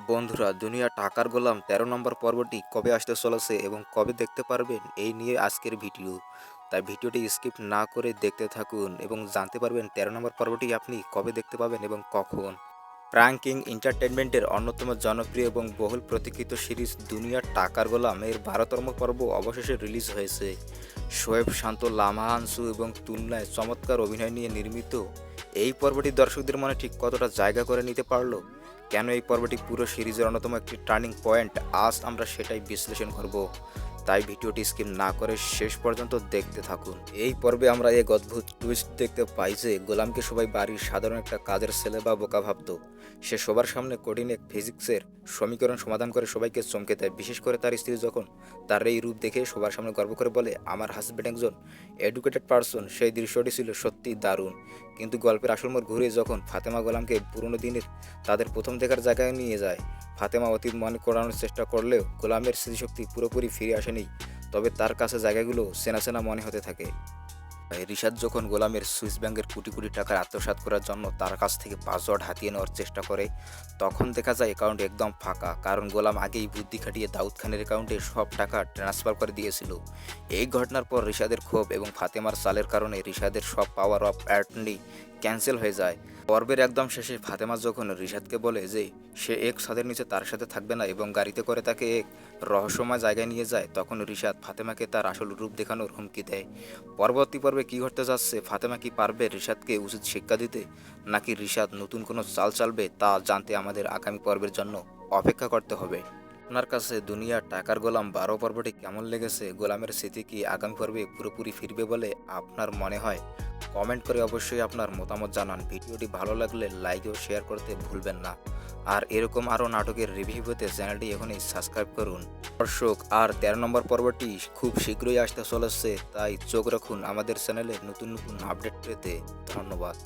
বন্ধুরা, দুনিয়া টাকার গোলাম ১৩ নম্বর পর্বটি কবে আসতে চলেছে এবং কবে দেখতে পারবেন এই নিয়ে আজকের ভিডিও। তাই ভিডিওটি স্কিপ না করে দেখতে থাকুন এবং জানতে পারবেন ১৩ নম্বর পর্বটি আপনি কবে দেখতে পাবেন এবং কখন। প্রাঙ্ক কিং এন্টারটেনমেন্টের অন্যতম জনপ্রিয় এবং বহুল প্রতীক্ষিত সিরিজ দুনিয়ার টাকার গোলাম এর ১২তম পর্ব অবশেষে রিলিজ হয়েছে। শোয়েব শান্ত, লামা হানসু এবং তুলনায় চমৎকার অভিনয় নিয়ে নির্মিত এই পর্বটি দর্শকদের মনে ঠিক কতটা জায়গা করে নিতে পারলো, কেন এই পর্বটি পুরো সিরিজের অন্যতম একটি টার্নিং পয়েন্ট, আজ আমরা সেটাই বিশ্লেষণ করব। তাই ভিডিওটি স্কিপ না করে শেষ পর্যন্ত দেখতে থাকুন। এই পর্বে আমরা এক অদ্ভুত টুইস্ট দেখতে পাই যে গোলামকে সবাই বাড়ির সাধারণ একটা কাজের ছেলে বা বোকা ভাবত। সে সবার সামনে কঠিন এক ফিজিক্সের সমীকরণ সমাধান করে সবাইকে চমকে দেয়, বিশেষ করে তার স্ত্রী যখন তার এই রূপ দেখে সবার সামনে গর্ব করে বলে, আমার হাজব্যান্ড একজন এডুকেটেড পারসন। সেই দৃশ্যটি ছিল সত্যি দারুণ। কিন্তু গল্পের আসল মোড় ঘুরে যখন ফাতেমা গোলামকে পুরনো দিনের তাদের প্রথম দেখার জায়গায় নিয়ে যায়। ফাতেমা অতীত মনে করানোর চেষ্টা করলেও গোলামের স্মৃতিশক্তি পুরোপুরি ফিরে আসেনি, তবে তার কাছে জায়গাগুলো চেনা চেনা মনে হতে থাকে। রিশাদ যখন গোলামের সুইস ব্যাংকের কোটি কোটি টাকার আত্মসাৎ করার জন্য তার কাছ থেকে পাসওয়ার্ড হাতিয়ে নেওয়ার চেষ্টা করে, তখন দেখা যায় অ্যাকাউন্ট একদম ফাঁকা, কারণ গোলাম আগেই বুদ্ধি খাটিয়ে দাউদ খানের অ্যাকাউন্টে সব টাকা ট্রান্সফার করে দিয়েছিল। এই ঘটনার পর রিশাদের ক্ষোভ এবং ফাতেমার চালের কারণে রিশাদের সব পাওয়ার অফ অ্যাটর্নি ক্যান্সেল হয়ে যায়। পর্বের একদম শেষে ফাতেমা যখন রিশাদকে বলে যে সে এক ছাদের নিচে তার সাথে থাকবে না এবং গাড়িতে করে তাকে এক রহস্যময় জায়গায় নিয়ে যায়, তখন রিশাদ ফাতেমাকে তার আসল রূপ দেখানোর হুমকি দেয়। পরবর্তী পর্বে কী ঘটতে যাচ্ছে, ফাতেমা কি পারবে রিশাদকে উচিত শিক্ষা দিতে, নাকি রিশাদ নতুন কোনো চাল চালবে, তা জানতে আমাদের আগামী পর্বের জন্য অপেক্ষা করতে হবে। আপনার কাছে দুনিয়া টাকার গোলাম ১২ পর্বটি কেমন লেগেছে? গোলামের স্মৃতি কি আগামী পর্বে পুরোপুরি ফিরবে বলে আপনার মনে হয়? কমেন্ট করে অবশ্যই আপনার মতামত জানান। ভিডিওটি ভালো লাগলে লাইক ও শেয়ার করতে ভুলবেন না। আর এরকম আরও নাটকের রিভিউ পেতে চ্যানেলটি এখনই সাবস্ক্রাইব করুন। দর্শক, আর ১৩ নম্বর পর্বটি খুব শীঘ্রই আসতে চলেছে, তাই চোখ রাখুন আমাদের চ্যানেলে নতুন নতুন আপডেট পেতে। ধন্যবাদ।